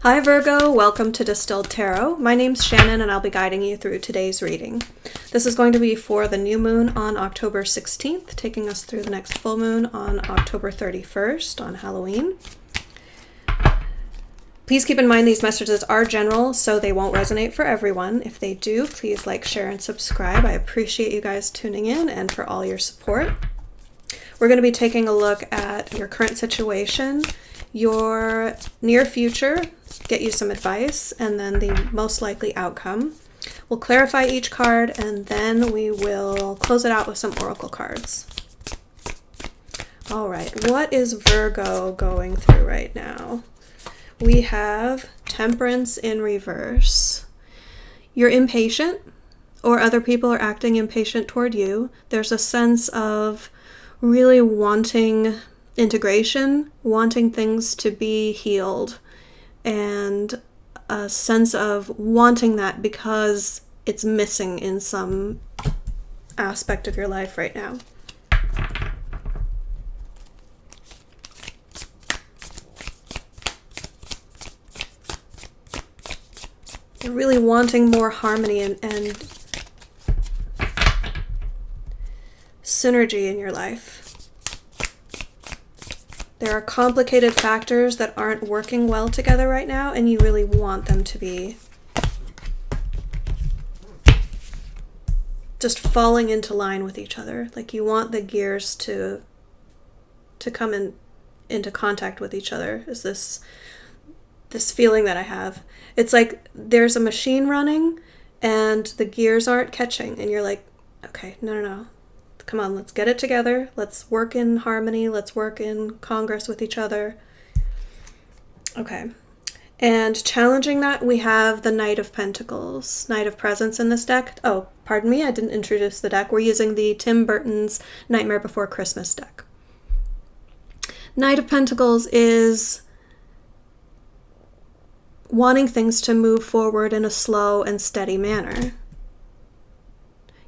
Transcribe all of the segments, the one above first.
Hi Virgo, welcome to Distilled Tarot. My name's Shannon and I'll be guiding you through today's reading. This is going to be for the new moon on October 16th, taking us through the next full moon on October 31st on Halloween. Please keep in mind these messages are general, so they won't resonate for everyone. If they do, please like, share, and subscribe. I appreciate you guys tuning in and for all your support. We're going to be taking a look at your current situation, your near future, get you some advice, and then the most likely outcome. We'll clarify each card and then we will close it out with some oracle cards. All right, what is Virgo going through right now? We have Temperance in reverse. You're impatient, or other people are acting impatient toward you. There's a sense of really wanting integration, wanting things to be healed, and a sense of wanting that because it's missing in some aspect of your life right now. You're really wanting more harmony and synergy in your life. There are complicated factors that aren't working well together right now, and you really want them to be just falling into line with each other. Like you want the gears to come into contact with each other. Is this feeling that I have? It's like there's a machine running and the gears aren't catching, and you're like, okay, no. Come on, let's get it together. Let's work in harmony. Let's work in congress with each other. Okay. And challenging that, we have the Knight of Pentacles, Knight of Presence in this deck. Oh, pardon me, I didn't introduce the deck. We're using the Tim Burton's Nightmare Before Christmas deck. Knight of Pentacles is wanting things to move forward in a slow and steady manner.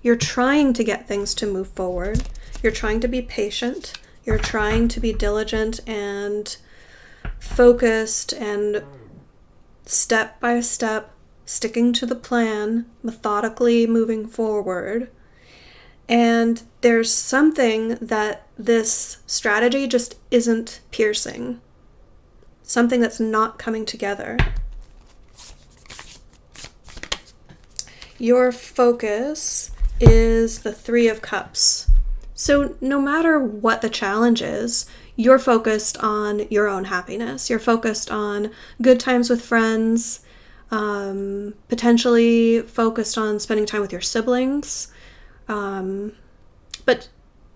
You're trying to get things to move forward. You're trying to be patient. You're trying to be diligent and focused and step by step, sticking to the plan, methodically moving forward. And there's something that this strategy just isn't piercing. Something that's not coming together. Your focus is the Three of Cups. So no matter what the challenge is, you're focused on your own happiness. You're focused on good times with friends, potentially focused on spending time with your siblings, but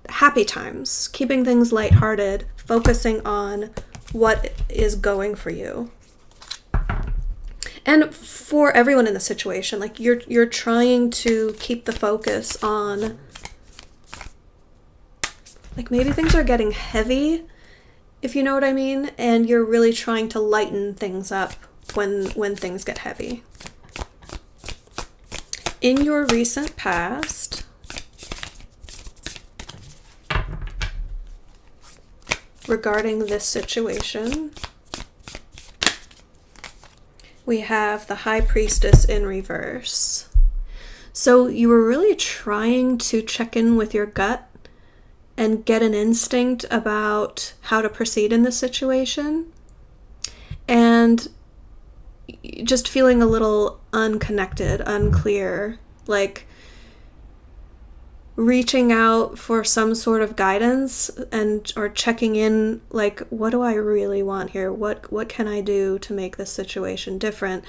happy times, keeping things lighthearted, focusing on what is going for you. And for everyone in the situation, like you're trying to keep the focus on, like maybe things are getting heavy, if you know what I mean, and you're really trying to lighten things up when things get heavy. In your recent past, regarding this situation, we have the High Priestess in reverse. So you were really trying to check in with your gut and get an instinct about how to proceed in this situation. And just feeling a little unconnected, unclear, like reaching out for some sort of guidance or checking in, like, what do I really want here? What can I do to make this situation different?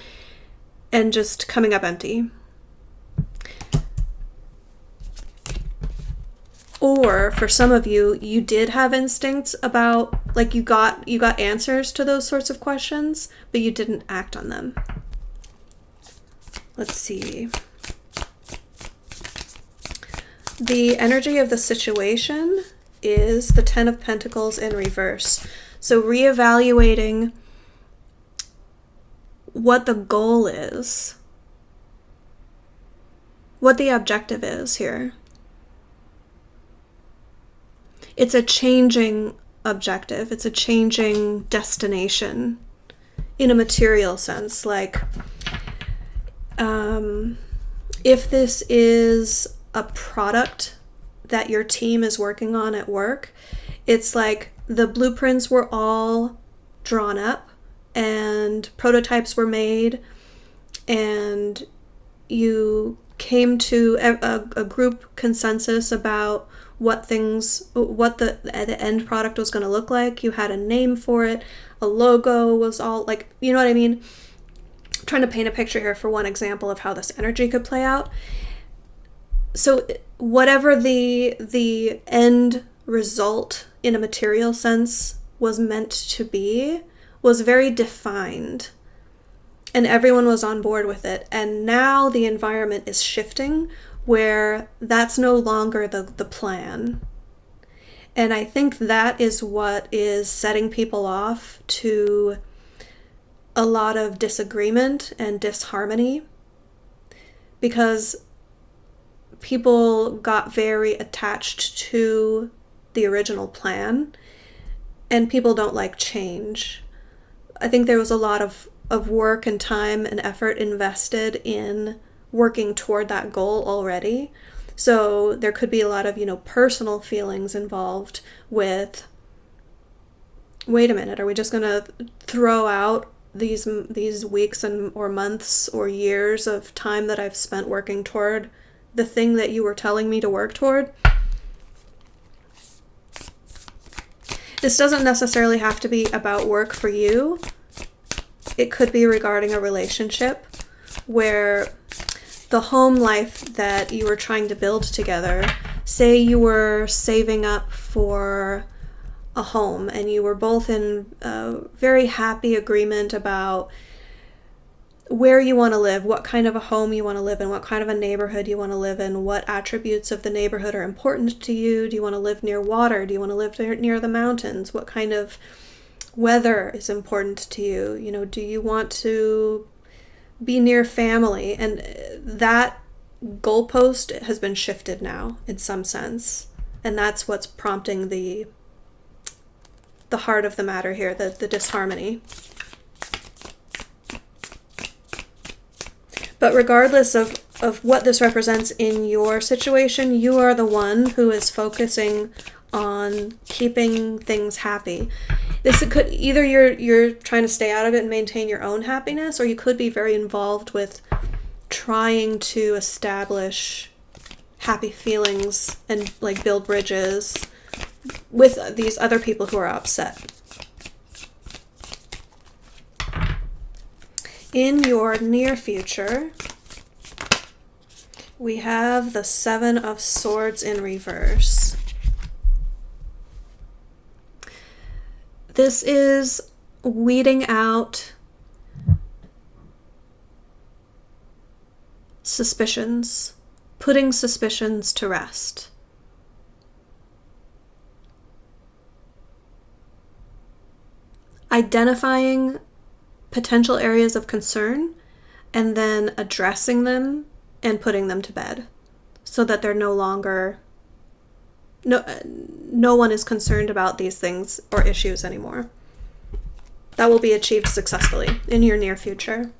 And just coming up empty. Or for some of you, you did have instincts about, like, you got answers to those sorts of questions, but you didn't act on them. Let's see. The energy of the situation is the Ten of Pentacles in reverse. So reevaluating what the goal is, what the objective is here. It's a changing objective. It's a changing destination. in a material sense. Like, if this is a product that your team is working on at work, it's like the blueprints were all drawn up and prototypes were made, and you came to a group consensus about what the end product was going to look like. You had a name for it, a logo was all like, you know what I mean? I'm trying to paint a picture here for one example of how this energy could play out. So whatever the end result in a material sense was meant to be was very defined, and everyone was on board with it. And now the environment is shifting where that's no longer the plan. And I think that is what is setting people off to a lot of disagreement and disharmony, because people got very attached to the original plan, and people don't like change. I think there was a lot of work and time and effort invested in working toward that goal already. So there could be a lot of, personal feelings involved with, wait a minute, are we just going to throw out these weeks or months or years of time that I've spent working toward the thing that you were telling me to work toward? This doesn't necessarily have to be about work for you. It could be regarding a relationship where the home life that you were trying to build together, say you were saving up for a home and you were both in a very happy agreement about where you want to live, what kind of a home you want to live in, what kind of a neighborhood you want to live in, what attributes of the neighborhood are important to you. Do you want to live near water? Do you want to live near the mountains? What kind of weather is important to you? Do you want to be near family? And that goalpost has been shifted now in some sense. And that's what's prompting the heart of the matter here, the disharmony. But regardless of what this represents in your situation, you are the one who is focusing on keeping things happy. This could either you're trying to stay out of it and maintain your own happiness, or you could be very involved with trying to establish happy feelings and like build bridges with these other people who are upset. In your near future, we have the Seven of Swords in reverse. This is weeding out suspicions, putting suspicions to rest. Identifying potential areas of concern and then addressing them and putting them to bed so that they're no longer, no one is concerned about these things or issues anymore. That will be achieved successfully in your near future.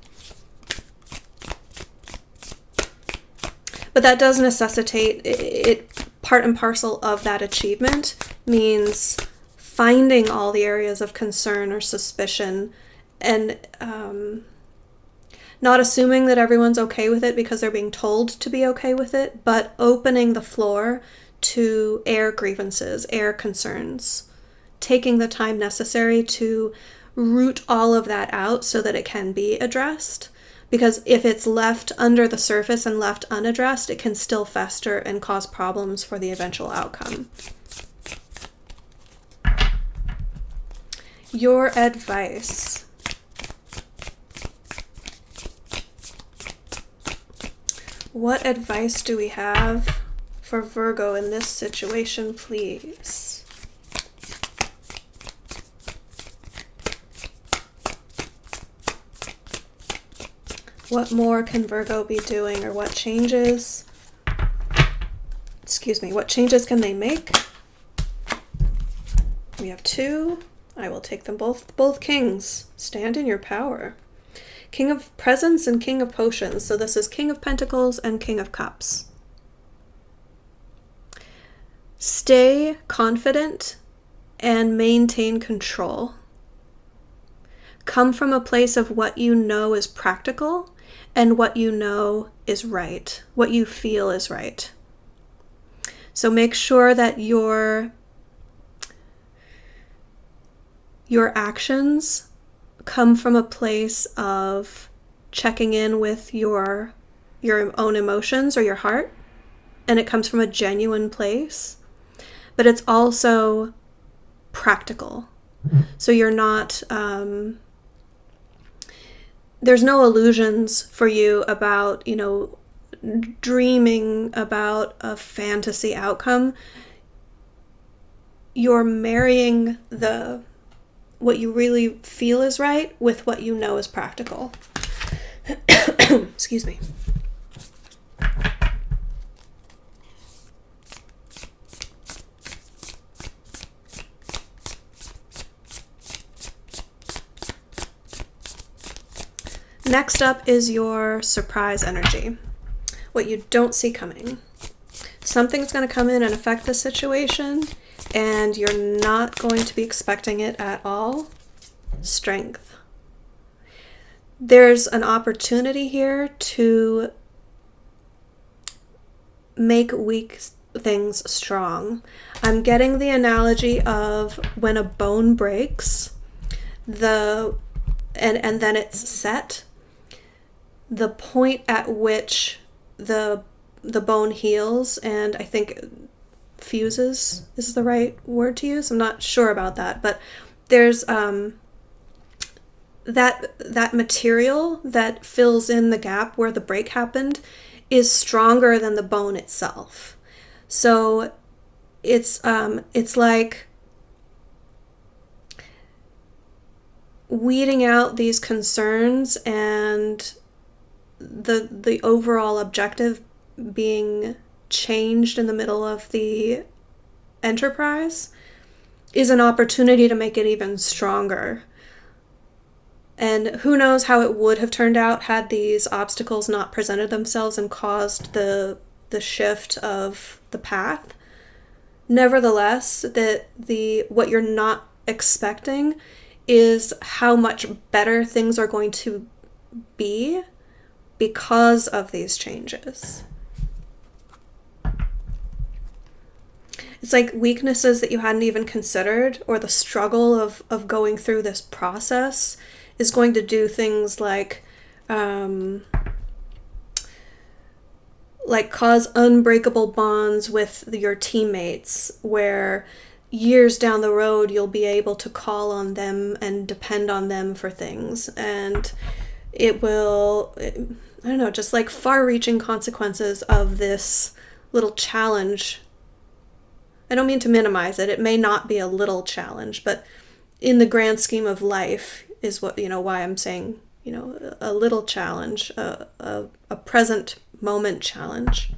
But that does necessitate it. Part and parcel of that achievement means finding all the areas of concern or suspicion and not assuming that everyone's okay with it because they're being told to be okay with it, but opening the floor to air grievances, air concerns, taking the time necessary to root all of that out so that it can be addressed. Because if it's left under the surface and left unaddressed, it can still fester and cause problems for the eventual outcome. Your advice. What advice do we have for Virgo in this situation, please? What more can Virgo be doing, or what changes? What changes can they make? We have 2 I will take them both. Both kings. Stand in your power. King of Presents and King of Potions. So this is King of Pentacles and King of Cups. Stay confident and maintain control. Come from a place of what you know is practical and what you know is right, what you feel is right. So make sure that your actions come from a place of checking in with your own emotions or your heart, and it comes from a genuine place, but it's also practical. So you're not, there's no illusions for you about, dreaming about a fantasy outcome. You're marrying what you really feel is right with what you know is practical. Excuse me. Next up is your surprise energy. What you don't see coming. Something's going to come in and affect the situation, and you're not going to be expecting it at all. Strength. There's an opportunity here to make weak things strong. I'm getting the analogy of when a bone breaks, and then it's set. The point at which the bone heals, and I think fuses is the right word to use. I'm not sure about that, but there's that material that fills in the gap where the break happened is stronger than the bone itself. So it's like weeding out these concerns and the overall objective being changed in the middle of the enterprise is an opportunity to make it even stronger. And who knows how it would have turned out had these obstacles not presented themselves and caused the shift of the path. Nevertheless, what you're not expecting is how much better things are going to be because of these changes. It's like weaknesses that you hadn't even considered, or the struggle of going through this process is going to do things like cause unbreakable bonds with your teammates, where years down the road you'll be able to call on them and depend on them for things, and it will, I don't know, just like far-reaching consequences of this little challenge. I don't mean to minimize it. It may not be a little challenge, but in the grand scheme of life is what, why I'm saying, a little challenge, a present moment challenge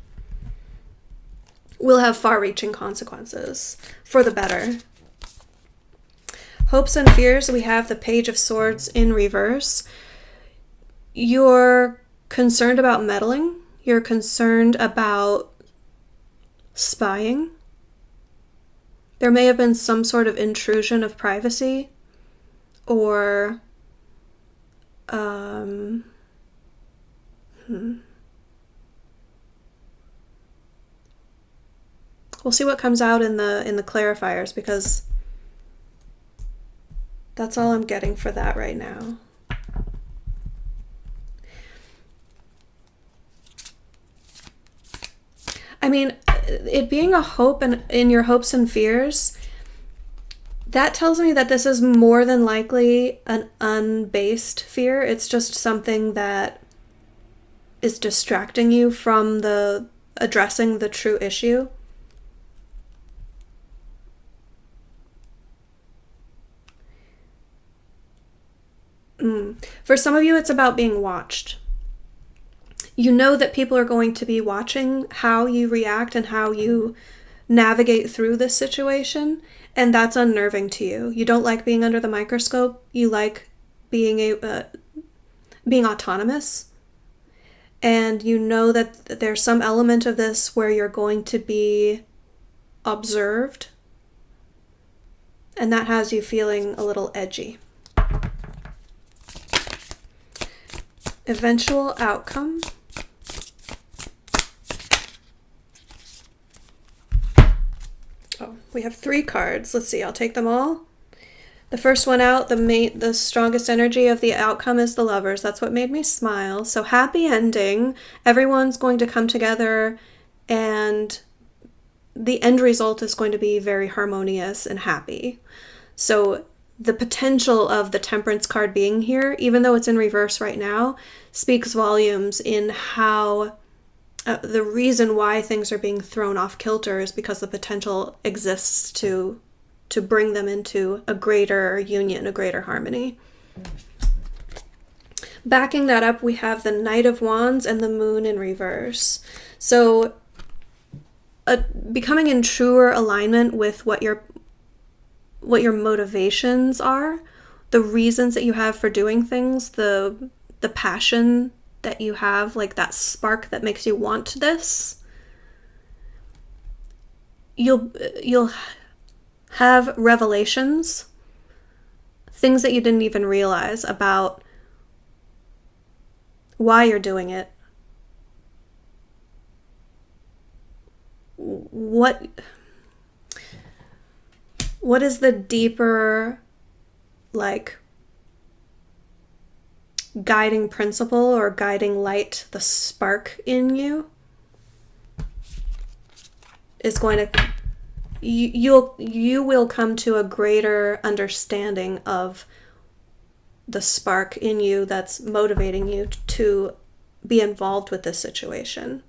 will have far-reaching consequences for the better. Hopes and fears, we have the Page of Swords in reverse. You're concerned about meddling. You're concerned about spying. There may have been some sort of intrusion of privacy, or we'll see what comes out in the clarifiers, because that's all I'm getting for that right now. I mean, it being a hope and in your hopes and fears, that tells me that this is more than likely an unbased fear. It's just something that is distracting you from addressing the true issue. For some of you, it's about being watched. You know that people are going to be watching how you react and how you navigate through this situation, and that's unnerving to you. You don't like being under the microscope. You like being autonomous, and you know that there's some element of this where you're going to be observed, and that has you feeling a little edgy. Eventual outcome. Oh, we have 3 cards. Let's see, I'll take them all. The first one out, the strongest energy of the outcome is the Lovers. That's what made me smile. So happy ending. Everyone's going to come together, and the end result is going to be very harmonious and happy. So the potential of the Temperance card being here, even though it's in reverse right now, speaks volumes in how the reason why things are being thrown off kilter is because the potential exists to bring them into a greater union, a greater harmony. Backing that up, we have the Knight of Wands and the Moon in reverse. So becoming in truer alignment with what your motivations are, the reasons that you have for doing things, the passion that you have, like that spark that makes you want this. You'll have revelations, things that you didn't even realize about why you're doing it. What is the deeper, like, guiding principle or guiding light, the spark in you is going to, you will come to a greater understanding of the spark in you that's motivating you to be involved with this situation.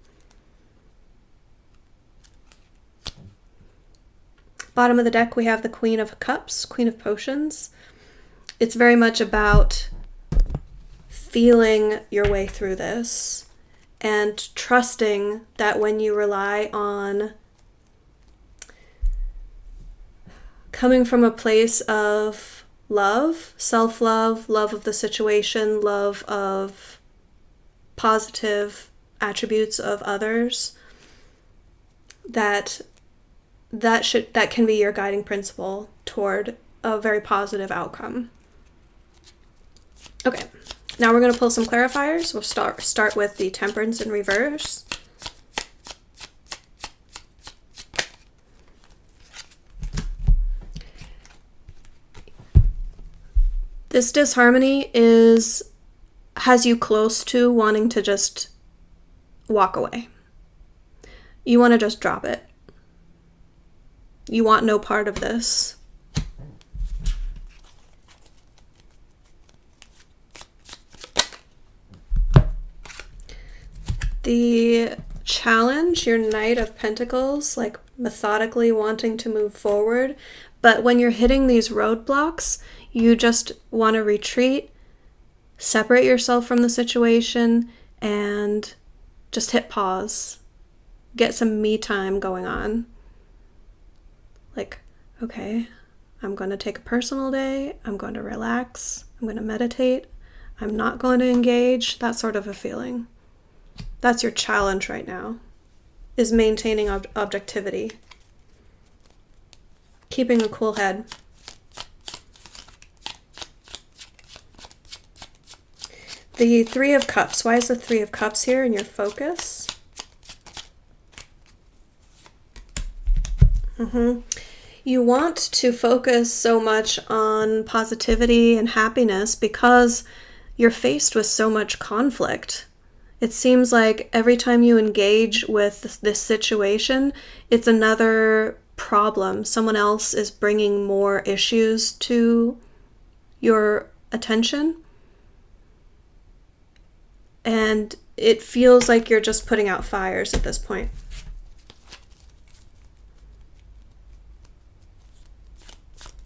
Bottom of the deck, we have the Queen of Cups, Queen of Potions. It's very much about feeling your way through this and trusting that when you rely on coming from a place of love, self-love, love of the situation, love of positive attributes of others, that can be your guiding principle toward a very positive outcome. Okay, now we're going to pull some clarifiers. We'll start with the Temperance in reverse. This disharmony has you close to wanting to just walk away. You want to just drop it. You want no part of this. The challenge, your Knight of Pentacles, like methodically wanting to move forward, but when you're hitting these roadblocks, you just want to retreat, separate yourself from the situation, and just hit pause. Get some me time going on. Like, okay, I'm going to take a personal day. I'm going to relax. I'm going to meditate. I'm not going to engage. That sort of a feeling. That's your challenge right now, is maintaining objectivity. Keeping a cool head. The Three of Cups. Why is the Three of Cups here in your focus? You want to focus so much on positivity and happiness because you're faced with so much conflict. It seems like every time you engage with this situation, it's another problem. Someone else is bringing more issues to your attention. And it feels like you're just putting out fires at this point.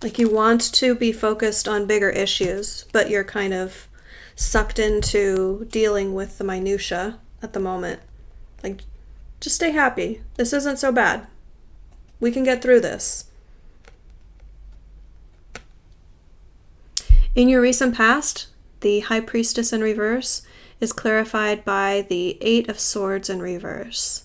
Like you want to be focused on bigger issues, but you're kind of sucked into dealing with the minutia at the moment. Like, just stay happy. This isn't so bad. We can get through this. In your recent past, the High Priestess in reverse is clarified by the Eight of Swords in reverse.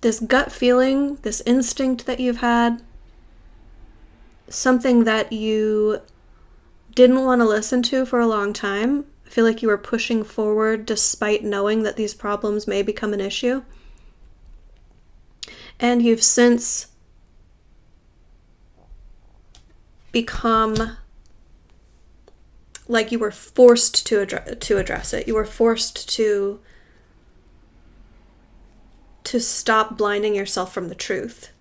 This gut feeling, this instinct that you've had, something that you didn't want to listen to for a long time. I feel like you were pushing forward despite knowing that these problems may become an issue. And you've since become like you were forced to address it. You were forced to stop blinding yourself from the truth.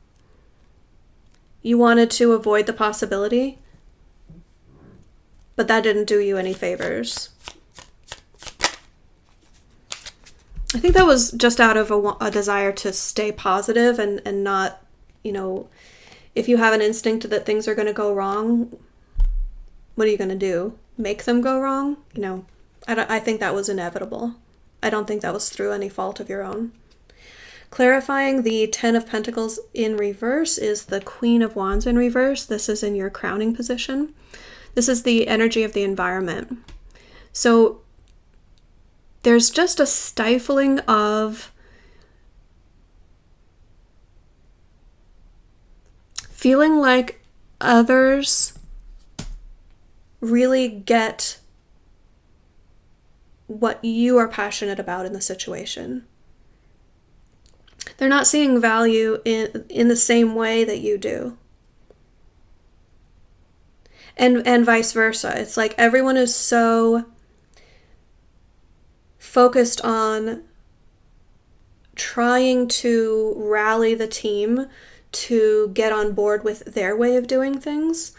You wanted to avoid the possibility, but that didn't do you any favors. I think that was just out of a desire to stay positive and not, if you have an instinct that things are going to go wrong, what are you going to do? Make them go wrong? I think that was inevitable. I don't think that was through any fault of your own. Clarifying the Ten of Pentacles in reverse is the Queen of Wands in reverse. This is in your crowning position. This is the energy of the environment. So there's just a stifling of feeling like others really get what you are passionate about in the situation. They're not seeing value in the same way that you do. And vice versa. It's like everyone is so focused on trying to rally the team to get on board with their way of doing things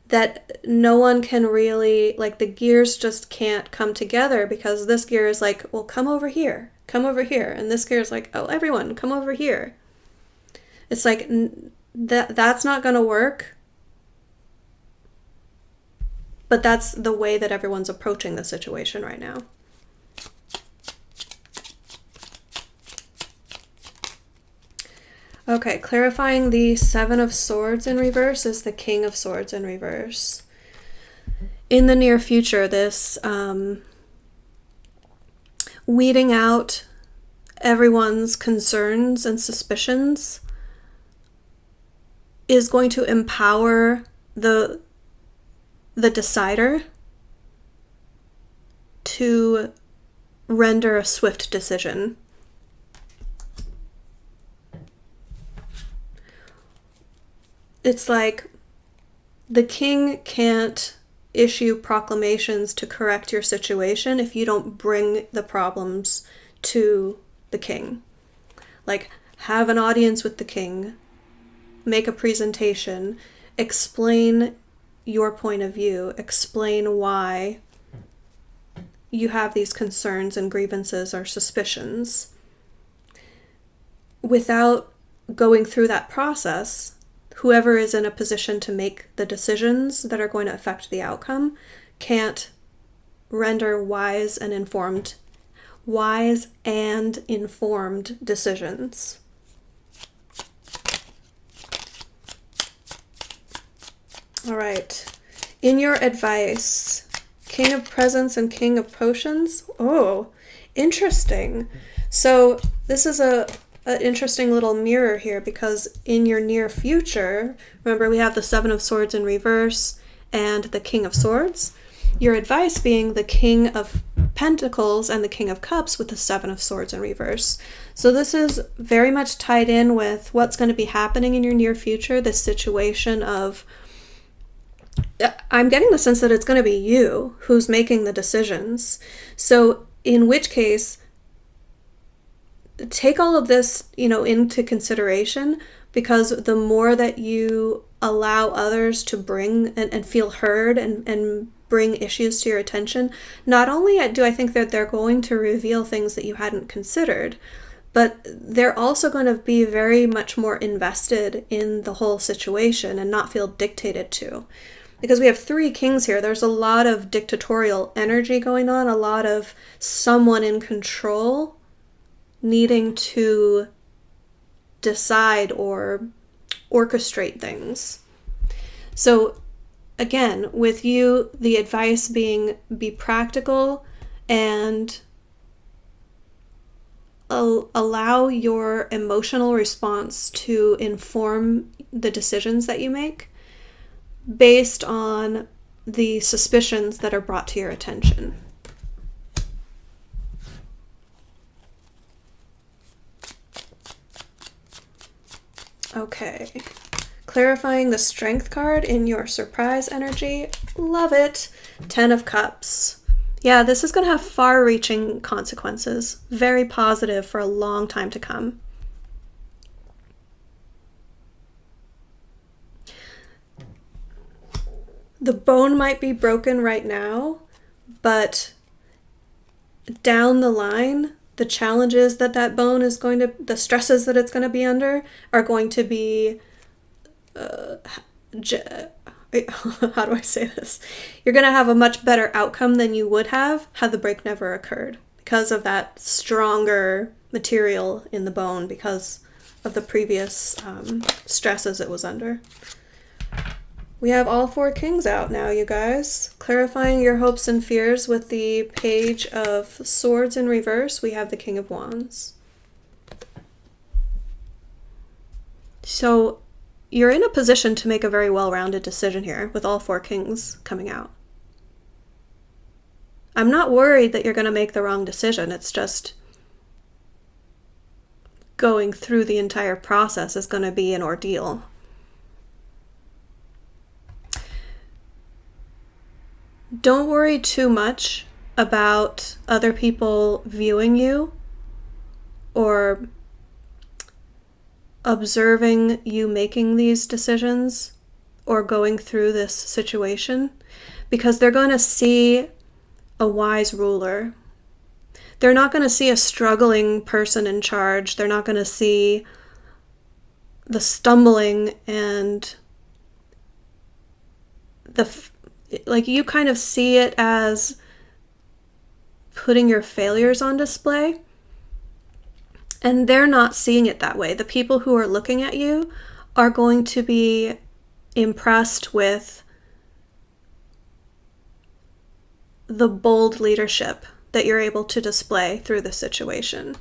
that no one can really, the gears just can't come together, because this gear is like, well, come over here. And this gear is like, oh, everyone, come over here. It's like, that's not going to work. But that's the way that everyone's approaching the situation right now. Okay, clarifying the Seven of Swords in reverse is the King of Swords in reverse. In the near future, this weeding out everyone's concerns and suspicions is going to empower the decider to render a swift decision. It's like the king can't issue proclamations to correct your situation if you don't bring the problems to the king. Like, have an audience with the king, make a presentation, explain your point of view, explain why you have these concerns and grievances or suspicions. Without going through that process, whoever is in a position to make the decisions that are going to affect the outcome can't render wise and informed decisions. All right. In your advice, King of Presents and King of Potions. Oh, interesting. So this is an interesting little mirror here, because in your near future, remember we have the Seven of Swords in reverse and the King of Swords. Your advice being the King of Pentacles and the King of Cups with the Seven of Swords in reverse. So this is very much tied in with what's going to be happening in your near future, this situation of, I'm getting the sense that it's going to be you who's making the decisions. So in which case, take all of this, into consideration, because the more that you allow others to bring and feel heard and bring issues to your attention, not only do I think that they're going to reveal things that you hadn't considered, but they're also going to be very much more invested in the whole situation and not feel dictated to. Because we have three kings here, there's a lot of dictatorial energy going on, a lot of someone in control needing to decide or orchestrate things. So again, with you, the advice being be practical and allow your emotional response to inform the decisions that you make based on the suspicions that are brought to your attention. Okay. Clarifying the Strength card in your surprise energy. Love it. 10 of Cups. Yeah, this is going to have far-reaching consequences. Very positive for a long time to come. The bone might be broken right now, but down the line, the challenges that bone is going to, the stresses that it's going to be under are going to be, how do I say this? You're going to have a much better outcome than you would have had the break never occurred because of that stronger material in the bone because of the previous stresses it was under. We have all 4 kings out now, you guys. Clarifying your hopes and fears with the Page of Swords in reverse. We have the King of Wands. So you're in a position to make a very well-rounded decision here with all 4 kings coming out. I'm not worried that you're going to make the wrong decision. It's just going through the entire process is going to be an ordeal. Don't worry too much about other people viewing you or observing you making these decisions or going through this situation, because they're going to see a wise ruler. They're not going to see a struggling person in charge. They're not going to see the stumbling and like you kind of see it as putting your failures on display, and they're not seeing it that way. The people who are looking at you are going to be impressed with the bold leadership that you're able to display through the situation.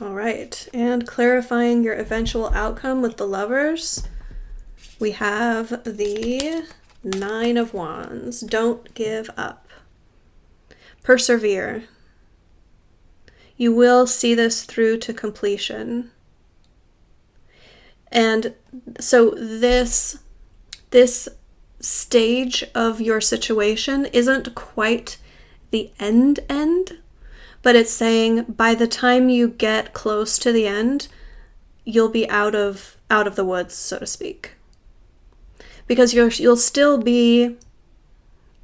All right, and clarifying your eventual outcome with the Lovers, we have the 9 of Wands. Don't give up. Persevere. You will see this through to completion. And so this stage of your situation isn't quite the end, but it's saying by the time you get close to the end, you'll be out of the woods, so to speak. Because you'll still be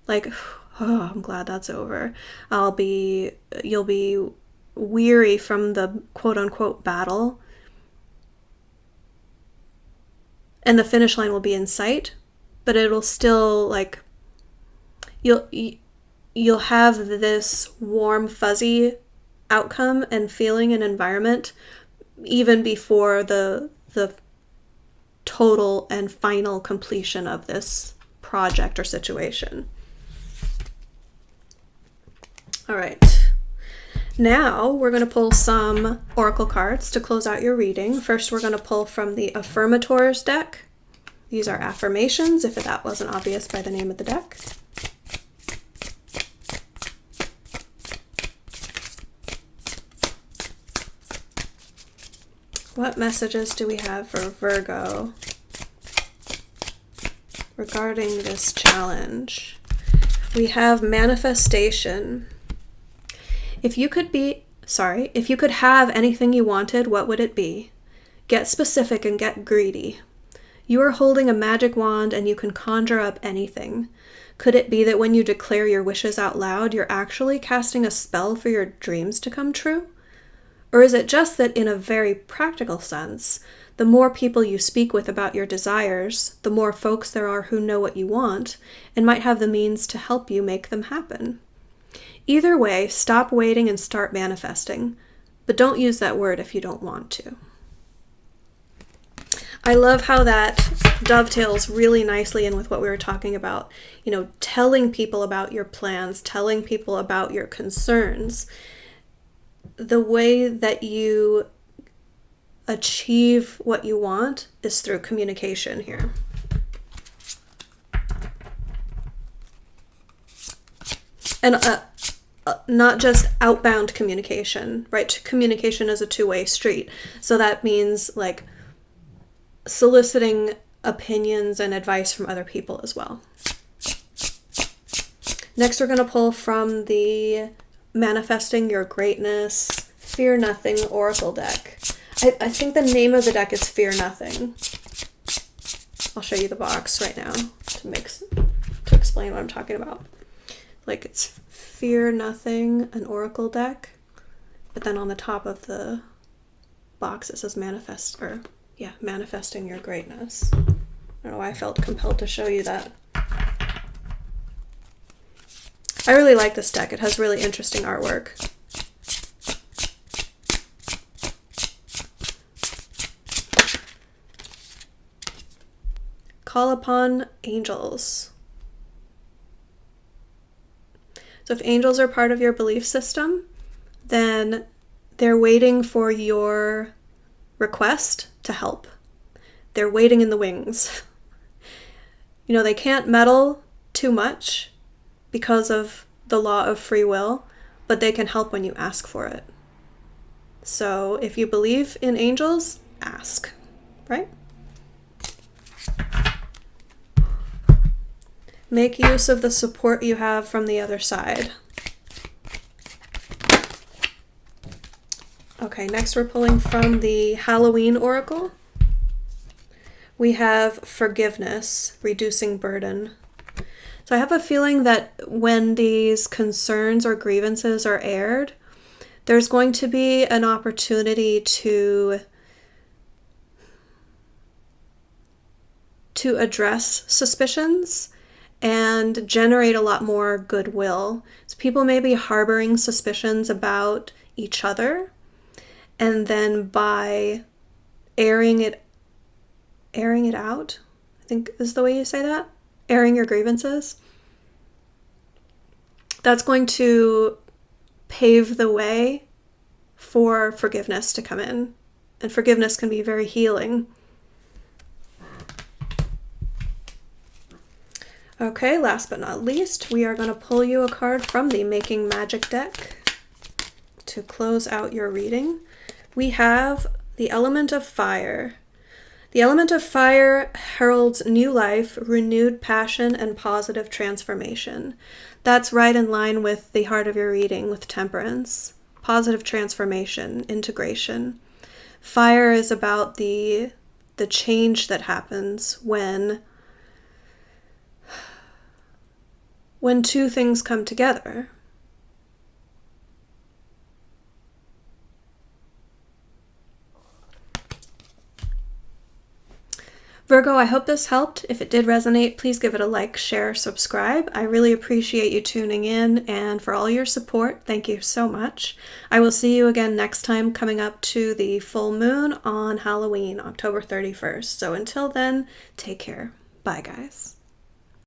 like, oh, I'm glad that's over. You'll be weary from the quote unquote battle. And the finish line will be in sight, but it'll still like, you'll have this warm, fuzzy outcome and feeling and environment even before the total and final completion of this project or situation. All right. Now we're going to pull some oracle cards to close out your reading. First, we're going to pull from the Affirmators deck. These are affirmations, if that wasn't obvious by the name of the deck. What messages do we have for Virgo regarding this challenge? We have manifestation. If you could have anything you wanted, what would it be? Get specific and get greedy. You are holding a magic wand and you can conjure up anything. Could it be that when you declare your wishes out loud, you're actually casting a spell for your dreams to come true? Or is it just that in a very practical sense, The more people you speak with about your desires, the more folks there are who know what you want and might have the means to help you make them happen. Either way, stop waiting and start manifesting, but don't use that word if you don't want to. I love how that dovetails really nicely in with what we were talking about. You know, telling people about your plans, telling people about your concerns. The way that you achieve what you want is through communication here. And not just outbound communication, right? Communication is a two-way street. So that means like soliciting opinions and advice from other people as well. Next, we're going to pull from the Manifesting Your Greatness Fear Nothing Oracle deck. I think the name of the deck is Fear Nothing. I'll show you the box right now to explain what I'm talking about. Like, it's Fear Nothing, an Oracle deck, but then on the top of the box it says Manifesting Your Greatness. I don't know why I felt compelled to show you that. I really like this deck. It has really interesting artwork. Call upon angels. So if angels are part of your belief system, then they're waiting for your request to help. They're waiting in the wings. You know, they can't meddle too much because of the law of free will, but they can help when you ask for it. So if you believe in angels, ask, right? Make use of the support you have from the other side. Okay, next we're pulling from the Halloween Oracle. We have Forgiveness, Reducing Burden. So I have a feeling that when these concerns or grievances are aired, there's going to be an opportunity to address suspicions and generate a lot more goodwill. So people may be harboring suspicions about each other, and then by airing it out, I think is the way you say that, airing your grievances, that's going to pave the way for forgiveness to come in. And forgiveness can be very healing. Okay, last but not least, we are going to pull you a card from the Making Magic deck to close out your reading. We have the Element of Fire. The Element of Fire heralds new life, renewed passion, and positive transformation. That's right in line with the heart of your reading with Temperance. Positive transformation, integration. Fire is about the change that happens when two things come together. Virgo, I hope this helped. If it did resonate, please give it a like, share, subscribe. I really appreciate you tuning in, and for all your support, thank you so much. I will see you again next time, coming up to the full moon on Halloween, October 31st. So until then, take care. Bye, guys.